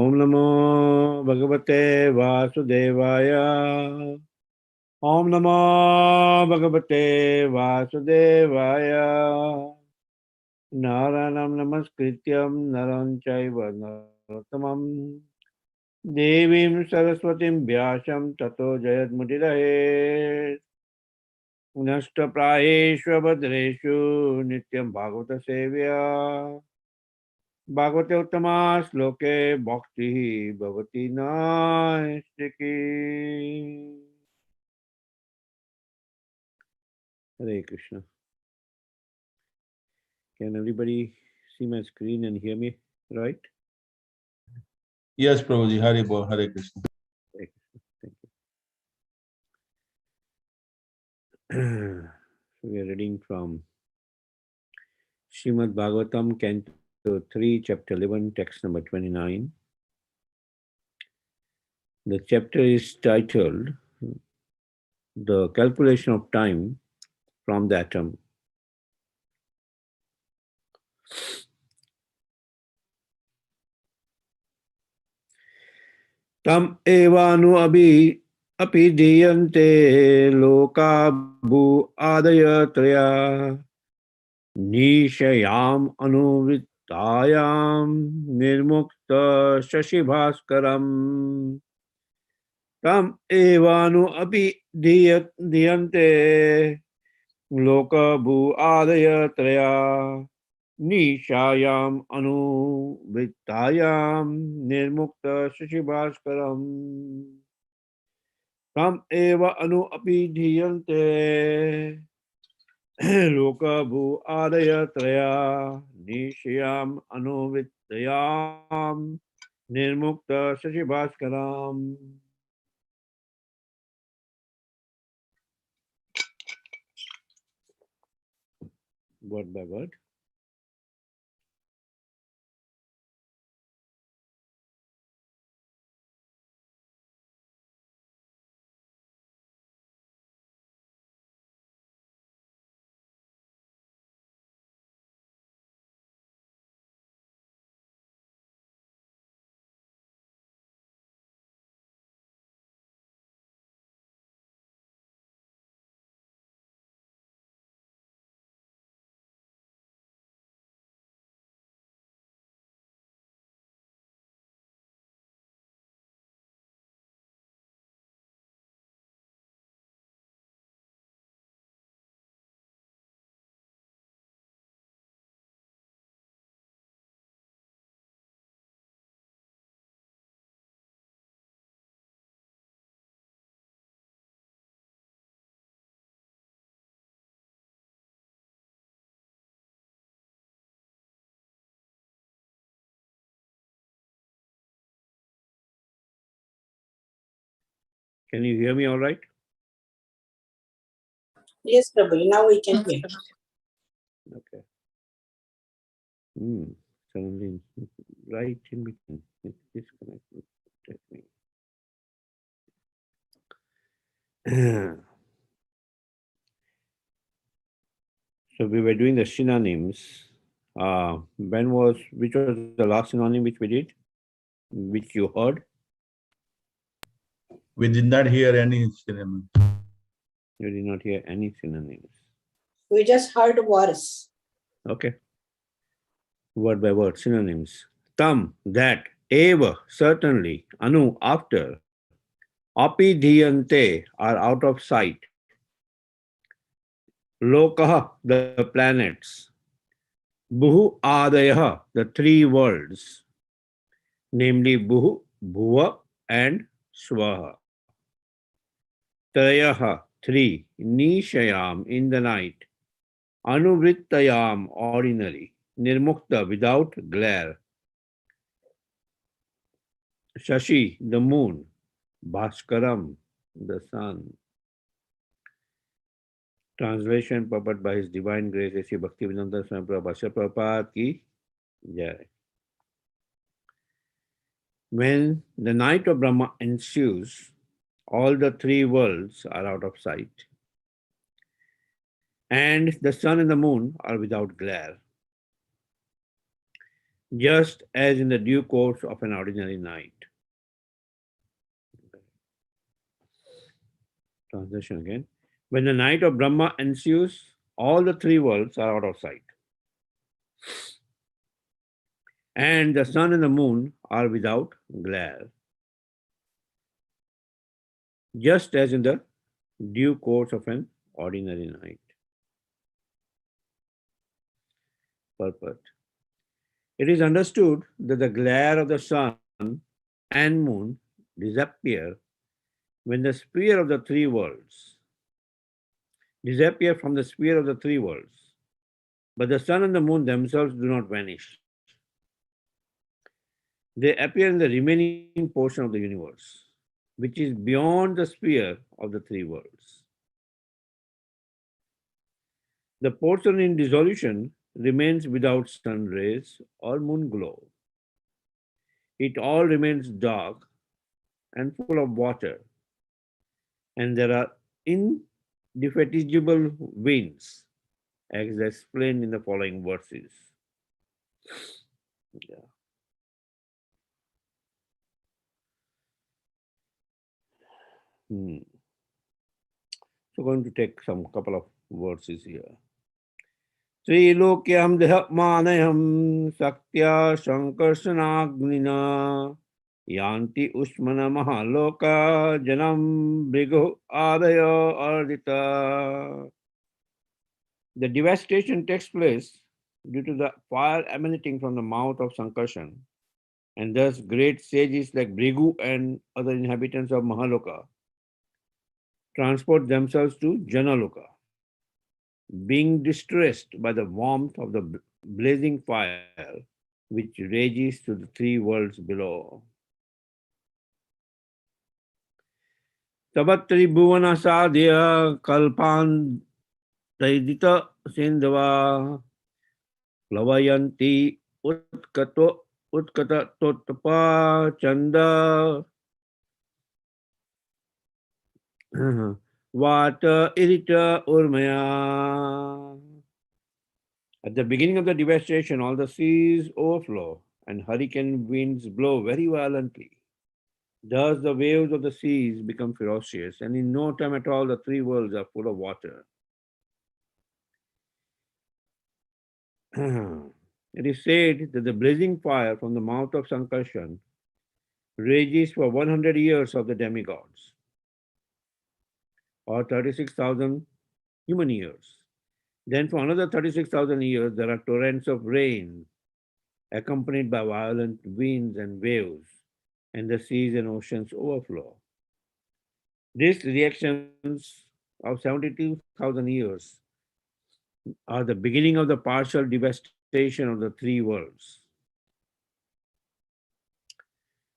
Om Namo Bhagavate Vasudevaya. Om Namo Bhagavate Vasudevaya. Naranam Namaskrityam Naram Chaiva Narottamam Devim Saraswatim Vyasam Tato Jayadmudiraye. Nashta Prayeshva Bhadreshu Nityam Bhagavata Sevya. Bhagavate Uttama Sloke Bhakti Bhavati Naistiki. Hare Krishna. Can everybody see my screen and hear me right? Yes, Prabhuji. Hare Bol, Hare Krishna. Hare Krishna. Thank you. So we are reading from Srimad Bhagavatam, Canto 3, Chapter 11, Text number 29. The chapter is titled The Calculation of Time from the Atom. Tam evanu apidiyante loka bhu adaya traya nishayam anuvittayam nirmukta shashibhaskaram. Tam evanu apidiyante loka bhu adaya traya Nishayam anuvittayam nirmukta shashibhaskaram. Tam eva anu apidhiyante loka bhu adaya traya nishayam anuvittayam nirmukta shashibhaskaram. Word by word. Can you hear me all right? Yes, Prabhu. Now we can hear. Okay. Suddenly, right in between, it's disconnected. So we were doing the synonyms. Which was the last synonym which we did? Which you heard? We did not hear any synonym. You did not hear any synonyms. We just heard words. Okay. Word by word, synonyms. Tam, that, eva, certainly, anu, after, apidhiyante, are out of sight, lokaha, the planets, buhu adaya, the three worlds, namely buhu, bhuva, and swaha. Trayaha, three, nishayam, in the night, anuvrittayam, ordinary, nirmukta, without glare, shashi, the moon, bhaskaram, the sun. Translation purport by His Divine Grace A.C. Bhaktivedanta Swami Prabhupada ki jai. When the night of Brahma ensues, all the three worlds are out of sight, and the sun and the moon are without glare. just as in the due course of an ordinary night. Translation again. When the night of Brahma ensues, all the three worlds are out of sight. And the sun and the moon are without glare, just as in the due course of an ordinary night. Purport. It is understood that the glare of the sun and moon disappear when the sphere of the three worlds disappear from the sphere of the three worlds, but the sun and the moon themselves do not vanish. They appear in the remaining portion of the universe, which is beyond the sphere of the three worlds. The portion in dissolution remains without sun rays or moon glow. It all remains dark and full of water, and there are indefatigable winds, as explained in the following verses. Yeah. So going to take some couple of verses here. Trilokyam dehamanayam saktya sankarsanagnina yanti usmana mahaloka janam brigo adaya ardita. The devastation takes place due to the fire emanating from the mouth of Sankarshan, and thus great sages like Brigu and other inhabitants of Mahaloka transport themselves to Janaloka, being distressed by the warmth of the blazing fire which rages to the three worlds below. Tabatri bhuvana sadhya kalpan taidita sindhava plavayanti utkata totpa chanda vata irita urmaya. At the beginning of the devastation, all the seas overflow and hurricane winds blow very violently. Thus, the waves of the seas become ferocious, and in no time at all, the three worlds are full of water. It is said that the blazing fire from the mouth of Sankarshan rages for 100 years of the demigods, or 36,000 human years. Then, for another 36,000 years, there are torrents of rain, accompanied by violent winds and waves, and the seas and oceans overflow. These reactions of 72,000 years are the beginning of the partial devastation of the three worlds.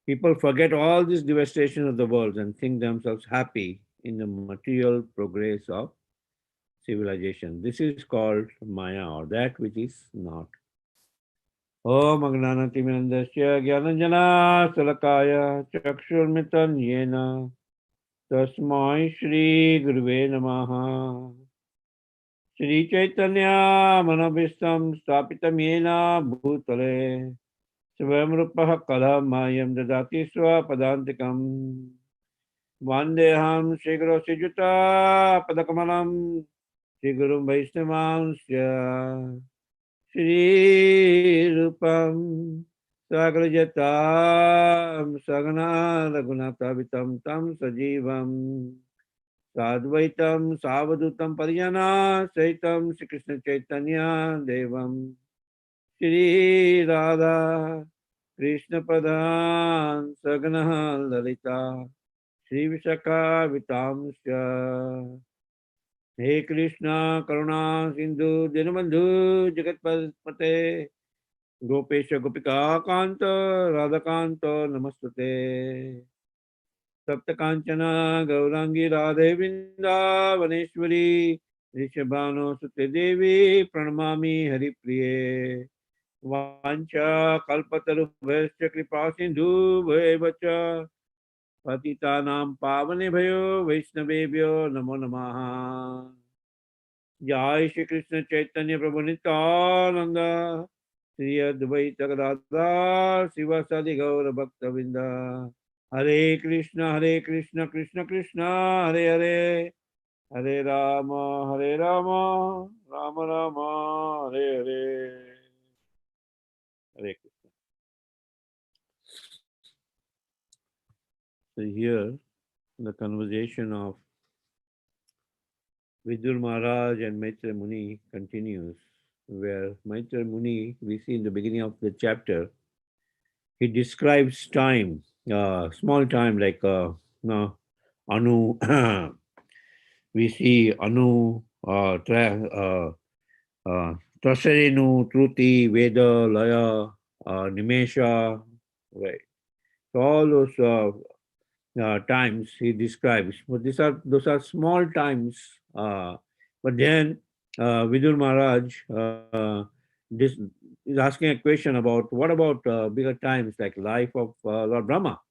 People forget all this devastation of the worlds and think themselves happy in the material progress of civilization. This is called Maya, or that which is not. Om Agnanatimirandasya Gyananjana Salakaya Chakshurmitan Yena Tasmai Shri Guruve Namaha. Shri Chaitanya Manabhistam Stapitam Yena Bhutale Swam Rupaha Kala Mayam Dadati Swa Padantikam Vandeham Shri Guru Sijuta Padakamalam Shri Guru Vaishnavansya Shri Rupam Sagrajatam Sagana Raghunathavitam Tam Sajivam Sadvaitam Savadutam Parijana Saitam Shri Krishna Chaitanya Devam Shri Radha Krishna Padan Sagana Lalita Shri Vishaka Vitamsya. He Krishna Karuna Sindhu Dinabandhu Jagatpate Gopesha Gopika Kanta Radhakanta Namastate Sapta Kanchana Gaurangi Radhe Vrindavaneshwari Rishabhano Sute Devi Pranamami Hari Priye Vancha Kalpatarubhascha Kripa Sindhu Bhavacha Patitanam Pavane Bhayo Vaishnavebhyo Namo Namaha. Jai Shri Krishna Chaitanya Prabhu Nityananda Sri Advaita Gadadhar Sivasadi Gaura Bhakta Vinda. Hare Krishna, Krishna Krishna, Hare Hare, Hare Rama, Rama Rama, Hare Hare. Hare Krishna. So here the conversation of Vidur Maharaj and Maitra Muni continues, where Maitra Muni, we see in the beginning of the chapter, he describes time, small time like no, Anu. We see Anu, Trasarenu, Truti, Veda, Laya, Nimesha, right? So all those times he describes, but those are small times. But then Vidur Maharaj this is asking a question about what about bigger times like life of Lord Brahma.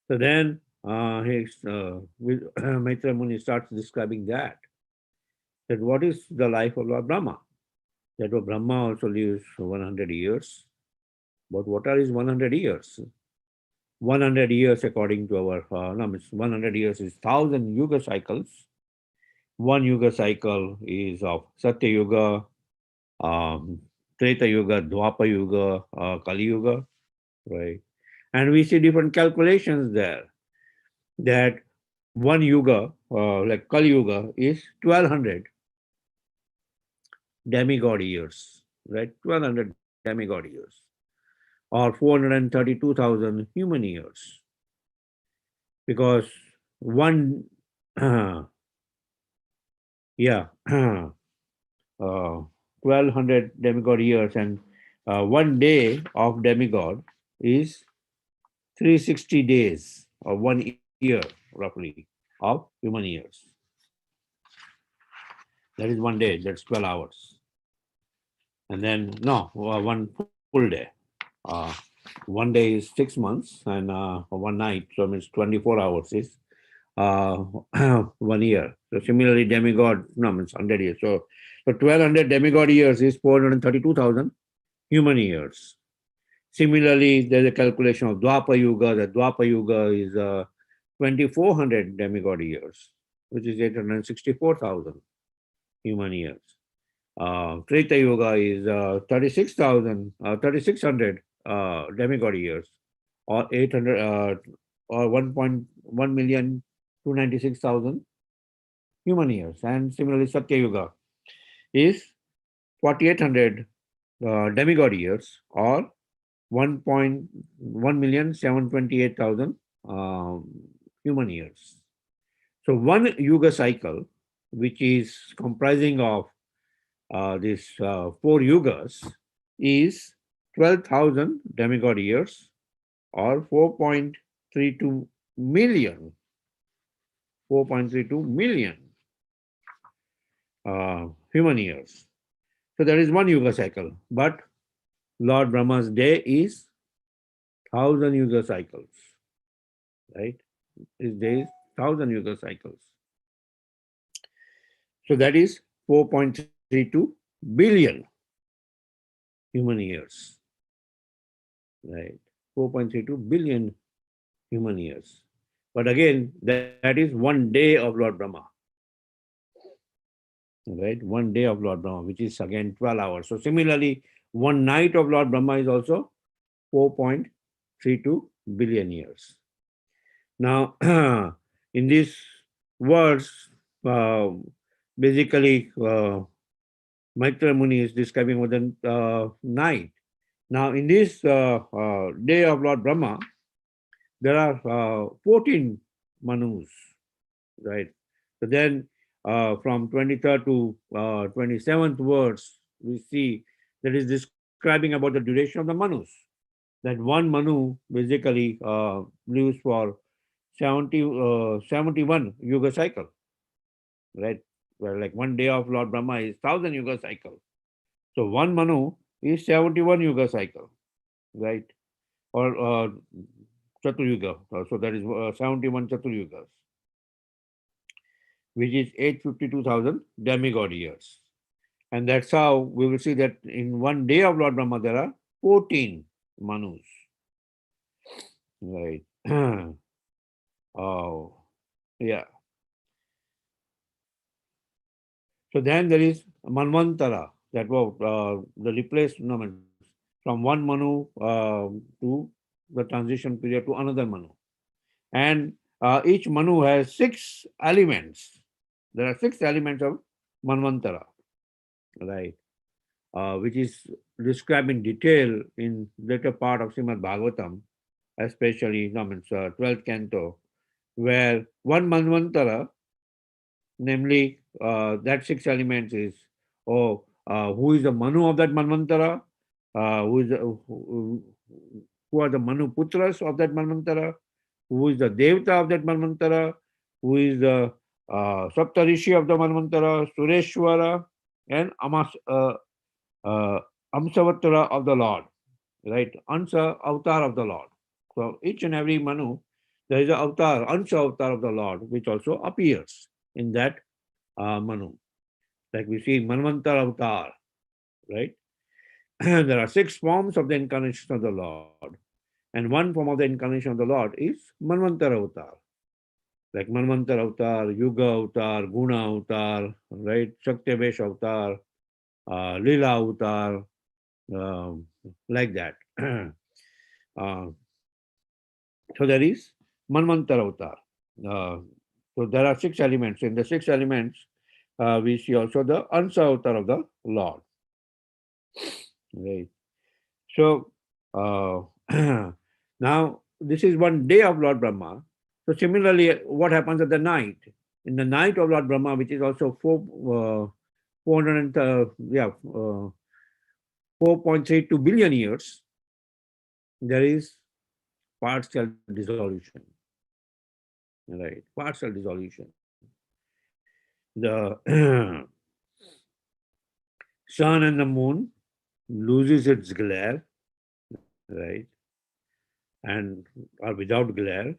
So then Maitra Muni starts describing that what is the life of Lord Brahma. That Brahma also lives 100 years. But what are his 100 years? 100 years according to our, 100 years is 1000 yuga cycles. One yuga cycle is of Satya Yuga, Treta Yuga, Dwapa Yuga, Kali Yuga, right? And we see different calculations there that one yuga, like Kali Yuga, is 1200 demigod years, right? 1200 demigod years, or 432,000 human years. Because one, yeah, 1200 demigod years, and one day of demigod is 360 days, or 1 year roughly, of human years. That is one day, that's 12 hours. And then, no, one full day. Uh, one day is 6 months, and one night, so it means 24 hours is uh, 1 year. So similarly, demigod, no, means 100 years. So 1200 demigod years is 432,000 human years. Similarly, there's a calculation of Dwapa Yuga. The Dwapa Yuga is 2400 demigod years, which is 864,000 human years. Treta Yuga is 3600 demigod years, or 800 or 1.1 million 296,000 human years. And similarly, Satya Yuga is 4800 demigod years, or 1.1 million 728,000 human years. So one yuga cycle, which is comprising of these 4 yugas, is 12,000 demigod years, or 4.32 million 4.32 million human years. So that is one yuga cycle. But Lord Brahma's day is 1000 yuga cycles, right? His day is 1000 yuga cycles. So that is 4.32 billion human years, right? 4.32 billion human years. But again, that is one day of Lord Brahma, right? One day of Lord Brahma, which is again 12 hours. So similarly, one night of Lord Brahma is also 4.32 billion years. Now, in these words, basically, Maitra Muni is describing what the night. Now, in this day of Lord Brahma, there are 14 Manus, right? So then from 23rd to 27th verse, we see that is describing about the duration of the Manus. That one Manu basically lives for 71 Yuga cycle, right? Well, like one day of Lord Brahma is 1000 Yuga cycle. So one Manu is 71 Yuga cycle, right? Or Chaturyuga. So that is 71 Chaturyugas, which is 852,000 demigod years. And that's how we will see that in one day of Lord Brahma there are 14 Manus. Right. Oh, yeah. So then there is Manvantara, that was the replacement from one Manu to the transition period to another Manu. And each Manu has 6 elements. There are 6 elements of Manvantara, right? Which is described in detail in later part of Srimad Bhagavatam, especially 12th canto, where one Manvantara, namely that 6 elements is, who is the Manu of that Manvantara, who are the Manu Putras of that Manvantara, who is the Devta of that Manvantara, who is the Saptarishi of the Manvantara, Sureshwara, and Amsavattara of the Lord, right? Ansa avatar of the Lord. So each and every Manu, there is an avatar, Ansa avatar of the Lord, which also appears in that Manu. Like we see Manvantara avatar, right? There are 6 forms of the incarnation of the Lord. And one form of the incarnation of the Lord is Manvantara avatar. Like Manvantara avatar, Yuga avatar, Guna avatar, right? Shaktivesh avatar, Lila avatar, like that. uh, so there is Manvantara avatar. Uh, so there are 6 elements. In the 6 elements, we see also the Ansa avatar of the Lord. Right. So now this is one day of Lord Brahma. So similarly, what happens at the night? In the night of Lord Brahma, which is also 4.32 billion years, there is partial dissolution. Right, partial dissolution. The sun and the moon loses its glare, right, and are without glare,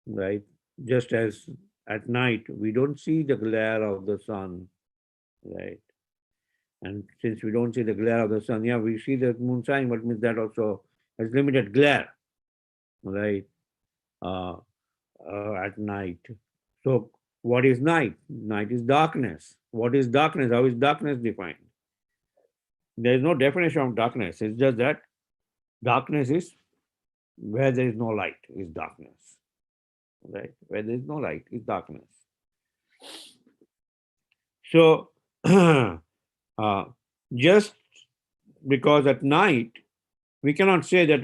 right? Just as at night we don't see the glare of the sun, right? And since we don't see the glare of the sun, yeah, we see the moon shining, but means that also has limited glare, right? At night. So what is night? Night is darkness. What is darkness? How is darkness defined? There is no definition of darkness. It's just that darkness is where there is no light is darkness, right? Where there is no light is darkness. So just because at night we cannot say that,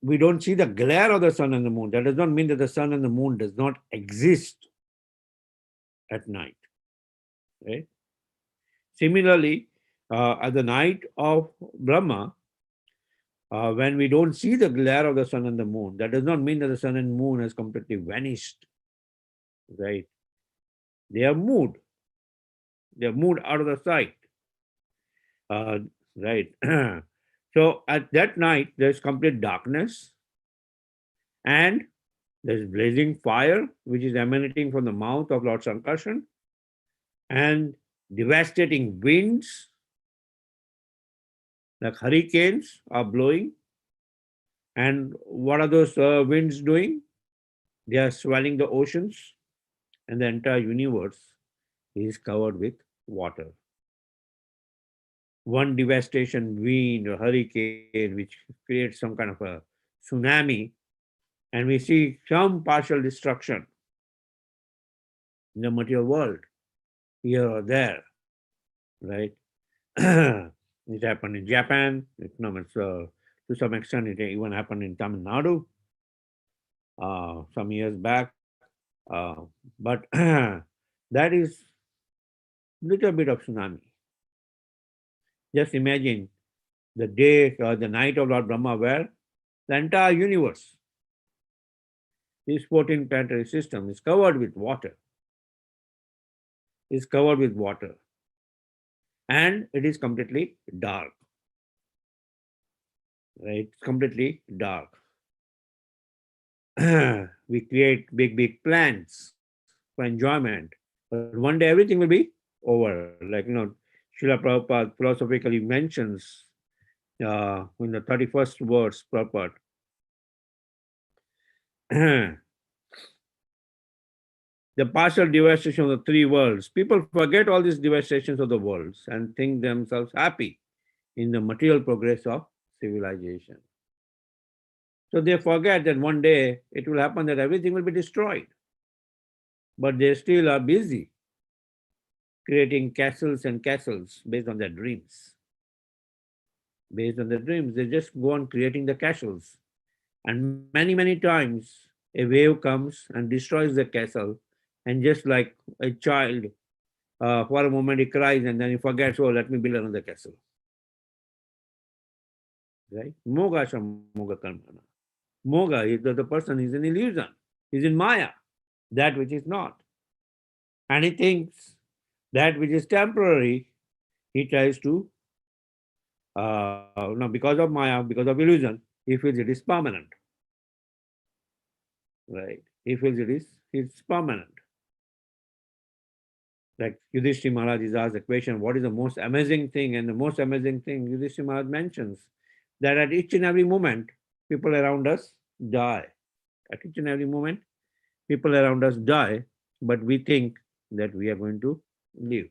we don't see the glare of the sun and the moon. That does not mean that the sun and the moon does not exist at night, right? Similarly, at the night of Brahma, when we don't see the glare of the sun and the moon, that does not mean that the sun and moon has completely vanished, right? They are moved. They are moved out of the sight, right? So at that night, there's complete darkness, and there's blazing fire, which is emanating from the mouth of Lord Sankarshan, and devastating winds, like hurricanes, are blowing. And what are those winds doing? They are swelling the oceans, and the entire universe is covered with water. One devastation wind or hurricane, which creates some kind of a tsunami, and we see some partial destruction in the material world, here or there, right? It happened in Japan. To some extent, it even happened in Tamil Nadu some years back. But that is little bit of tsunami. Just imagine the day or the night of Lord Brahma, where the entire universe, this 14 planetary system, is covered with water. Is covered with water, and it is completely dark. Right? It's completely dark. We create big plans for enjoyment, But one day everything will be over. Like, Srila Prabhupada philosophically mentions in the 31st verse, Prabhupada, the partial devastation of the three worlds. People forget all these devastations of the worlds and think themselves happy in the material progress of civilization. So they forget that one day it will happen that everything will be destroyed. But they still are busy creating castles and castles based on their dreams. Based on their dreams, they just go on creating the castles. And many, many times a wave comes and destroys the castle. And just like a child, for a moment he cries and then he forgets, oh, let me build another castle. Right? Moga Moga Karmana. Moga is the person is an illusion. He's in Maya, that which is not. And he thinks that which is temporary, he tries to, because of Maya, because of illusion, he feels it is permanent. Right? He feels it's permanent. Like Yudhishthira Maharaj is asked the question, what is the most amazing thing? And the most amazing thing Yudhishthira Maharaj mentions that at each and every moment, people around us die. At each and every moment, people around us die, but we think that we are going to live.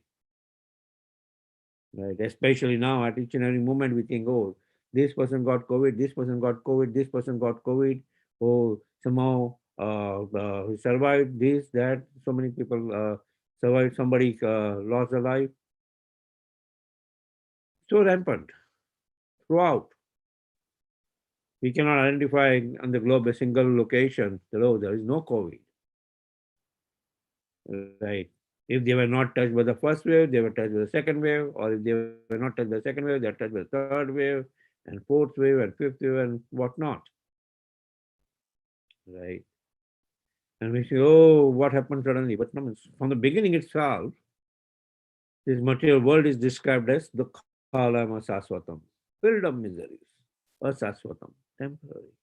Right? Especially now, at each and every moment, we think, oh, this person got COVID, this person got COVID, this person got COVID. Oh, somehow he survived this, that. So many people survived, somebody lost their life. So rampant throughout. We cannot identify on the globe a single location that, oh, there is no COVID. Right. If they were not touched by the first wave, they were touched by the second wave, or if they were not touched by the second wave, they are touched by the third wave, and fourth wave, and fifth wave, and whatnot. Right. And we say, oh, what happened suddenly? But no, from the beginning itself, this material world is described as the Kalam Asaswatam, filled of miseries, Asaswatam, temporary.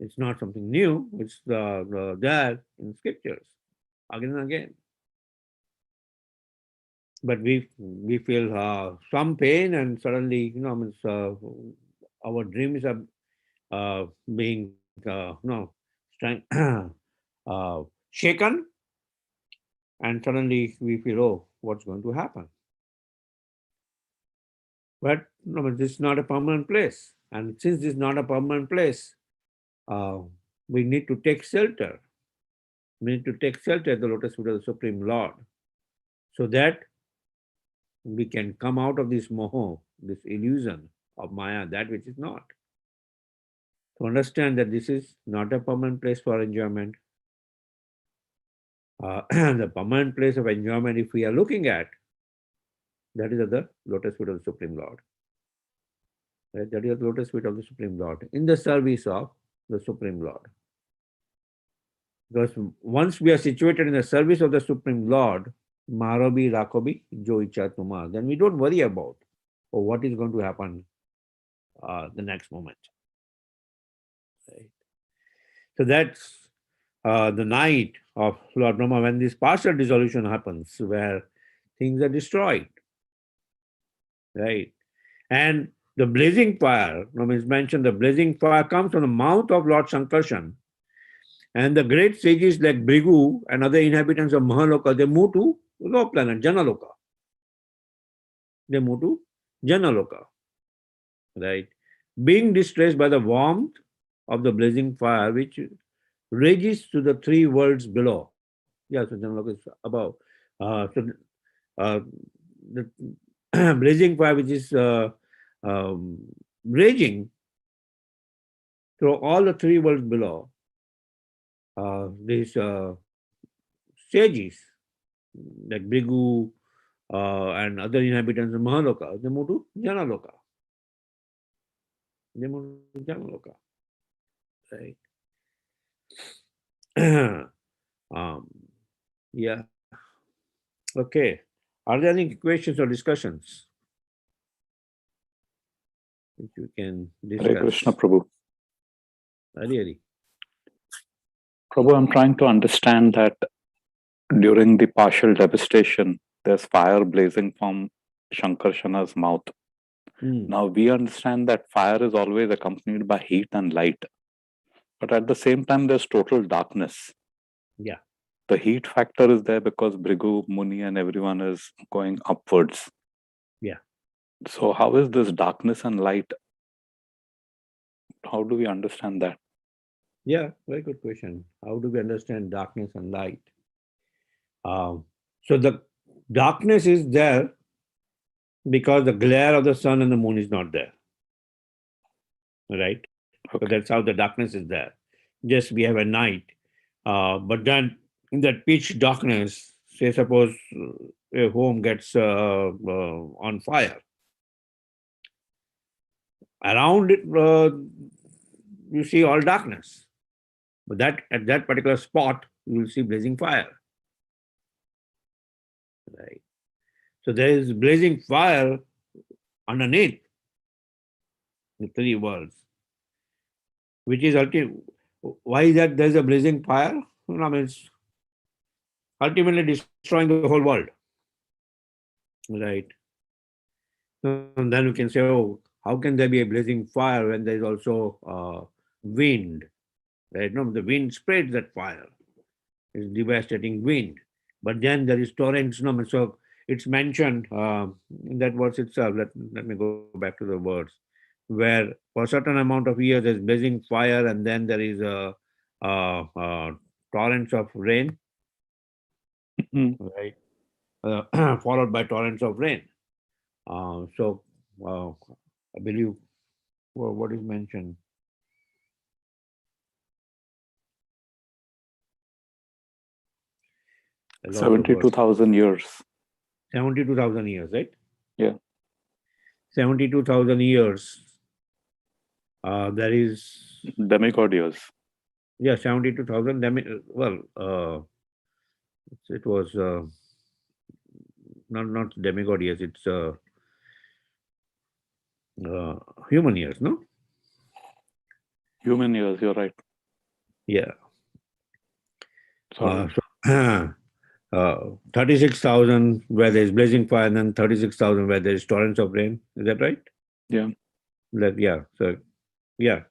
It's not something new, it's there in scriptures, again and again. But we feel some pain, and suddenly, our dreams are being shaken, and suddenly we feel, oh, what's going to happen? But this is not a permanent place, and since this is not a permanent place, we need to take shelter. We need to take shelter at the lotus feet of the Supreme Lord, so that we can come out of this moho, this illusion of Maya, that which is not. To understand that this is not a permanent place for enjoyment. The permanent place of enjoyment, if we are looking at, that is at the lotus feet of the Supreme Lord. Right? That is the lotus feet of the Supreme Lord, in the service of the Supreme Lord. Because once we are situated in the service of the Supreme Lord, Marobi Rakobi Jo Icha Tuma, then we don't worry about what is going to happen the next moment. Right? So that's the night of Lord Brahma, when this partial dissolution happens, where things are destroyed. Right? And the blazing fire, is mentioned, the blazing fire comes from the mouth of Lord Sankarshan. And the great sages like Brigu and other inhabitants of Mahaloka, they move to low planet, Janaloka. They move to Janaloka. Right? Being distressed by the warmth of the blazing fire, which rages to the three worlds below. Yeah, so Janaloka is above. The blazing fire, which is raging through all the three worlds below, these sages like Brigu and other inhabitants of Mahaloka, they move to Janaloka. They move to Janaloka. Right? Yeah. Okay. Are there any questions or discussions which you can discuss? Hare Krishna, Prabhu. Hari. Prabhu, I'm trying to understand that During the partial devastation, there's fire blazing from Shankarshana's mouth. Now we understand that fire is always accompanied by heat and light, but at the same time, there's total darkness. Yeah. The heat factor is there because Bhrigu, Muni, and everyone is going upwards. Yeah. So, how is this darkness and light? How do we understand that? Yeah, very good question. How do we understand darkness and light? So the darkness is there because the glare of the sun and the moon is not there. Right? So Okay. that's how the darkness is there. Just we have a night. But then in that pitch darkness, say suppose a home gets on fire. Around it, you see all darkness. But that at that particular spot, you will see blazing fire. Right. So there is blazing fire underneath the three worlds, which is ultimately why is that there's a blazing fire? I mean, it's ultimately destroying the whole world. Right. And then we can say, oh, how can there be a blazing fire when there is also wind? Right? No, the wind spreads that fire. It's devastating wind. But then there is torrents. No, so it's mentioned in that verse itself. Let me go back to the words, where for a certain amount of years there's blazing fire, and then there is torrents of rain, right? Followed by torrents of rain. So I believe what is mentioned. I lost the word. 72,000 years. 72,000 years, right? Yeah. 72,000 years. There is Demigod years. yeah 72,000. It was not demigod years. It's human years, no? Human years, you're right. Yeah. Sorry. 36,000 where there is blazing fire, and then 36,000 where there is torrents of rain. Is that right? Yeah. Yeah. So yeah.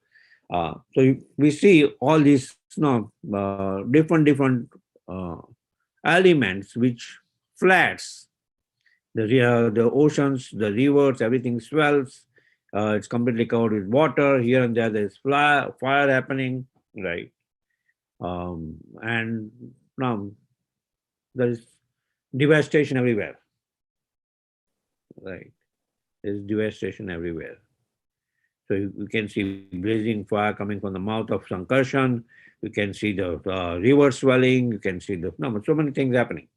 So we see all these different elements which floods the oceans, the rivers, everything swells. It's completely covered with water. Here and there is fire happening, right? And now there is devastation everywhere, right? There's devastation everywhere. So you can see blazing fire coming from the mouth of Sankarshan. You can see the river swelling. You can see so many things happening.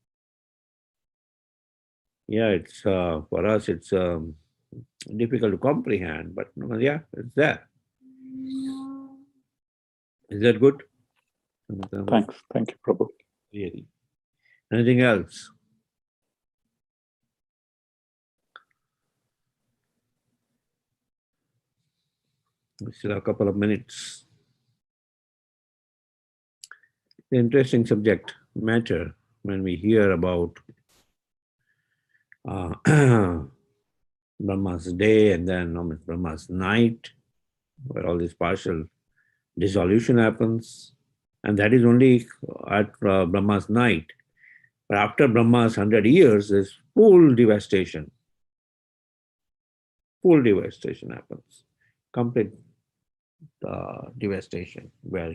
Yeah, it's for us, it's difficult to comprehend, but yeah, it's there. Is that good? Thanks. Thank you, Prabhu. Really. Anything else? We still have a couple of minutes. The interesting subject matter when we hear about Brahma's day and then Brahma's night, where all this partial dissolution happens. And that is only at Brahma's night. But after Brahma's 100 years, there's full devastation. Full devastation happens. Complete devastation. Where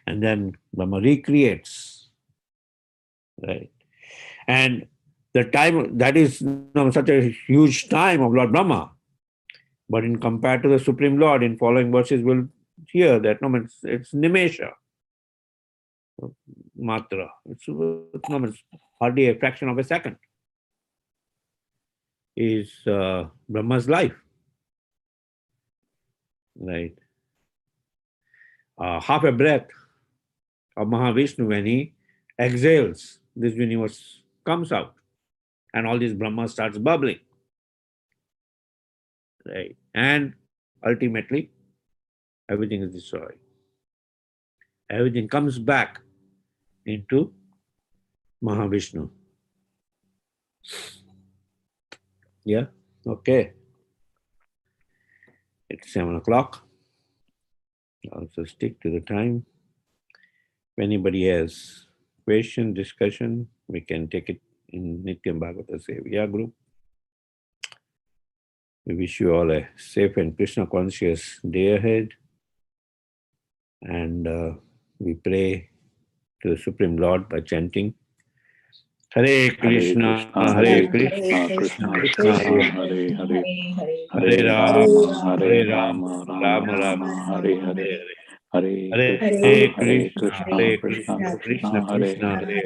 and then Brahma recreates, right? And the time that is such a huge time of Lord Brahma, but in compared to the Supreme Lord, in following verses we'll hear that it's Nimesha Matra. It's hardly a fraction of a second is Brahma's life, right? Half a breath of Mahavishnu, when he exhales, this universe comes out and all this Brahma starts bubbling, right? And ultimately, everything is destroyed. Everything comes back into Mahavishnu. Yeah, okay. It's 7 o'clock. Also stick to the time. If anybody has question, discussion, we can take it in Nityam Bhagavata Sevya group. We wish you all a safe and Krishna conscious day ahead. And we pray to the Supreme Lord by chanting Hare Krishna, Hare Krishna, Krishna Krishna, Hare Hare Hare, Hare Hare Rama, Hare Rama, Rama, Rama Rama Rama, Rama, Hare Hare, Hare Hare Krishna, Hare Krishna Krishna, Krishna, Krishna Hare Krishna, Hare,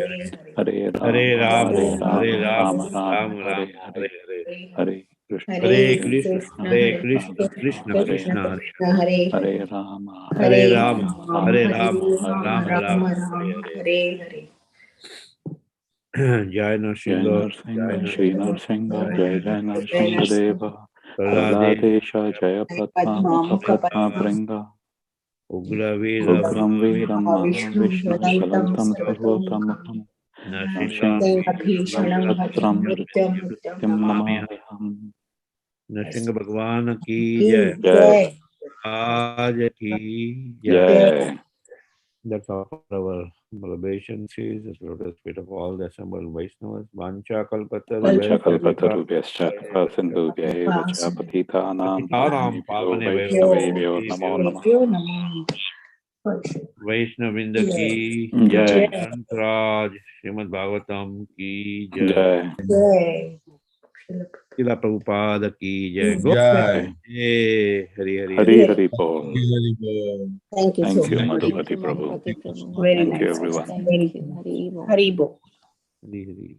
Hare Hare. Hare Hare Rama, Rama, Hare Rama Rama, Rama, Rama Hare Rama, Hare, Hare Hare. Hare Krishna, Hare Krishna, Krishna Hare Krishna, Krishna, Krishna Hare Krishna, Hare, Hare Hare. Hare Rama, Hare Rama Rama, Hare Rama, Rama, Hare Rama Hare. Rama, Hare Hare. Jai Jai Narsingha, Jai Narsingha, Shri Narsingha, Narsingha, Jai Jai Jai Narsingha, Narsingha Deva, Prahlade, Prahladesha, Jaya Padma, Mukha Padma Bringa, Ugra Veera, Ugram Veeram Mahavishnu, Jalantam Sarvotamaham, Narsingha, Narsingha Shatram, Tim Namaham. Narsingha Bhagwan ki Jai, Jai, Raj ki Jai. Jai. That's all our obeisance is the lotus feet of all the assembled Vaishnavas. Vancha Vancha kalpataru kalpatarubhyascha kripa sindhubhya eva cha patitanam Patitanam pavanebhyo pavane vaishnavebhyo namo namah. Vaishnavinda ki Jai, Jai, Antraj, Srimad Bhagavatam ki Jai, Jai, Srila Prabhupada ki Jai, Jai. Jai, Hari Hari Hari. Hari Hari Bol. Very good. Thank you so Thank you, much. Madhupati Prabhu. Very Thank you, nice. everyone. Very good. Haribo. Hari Hari.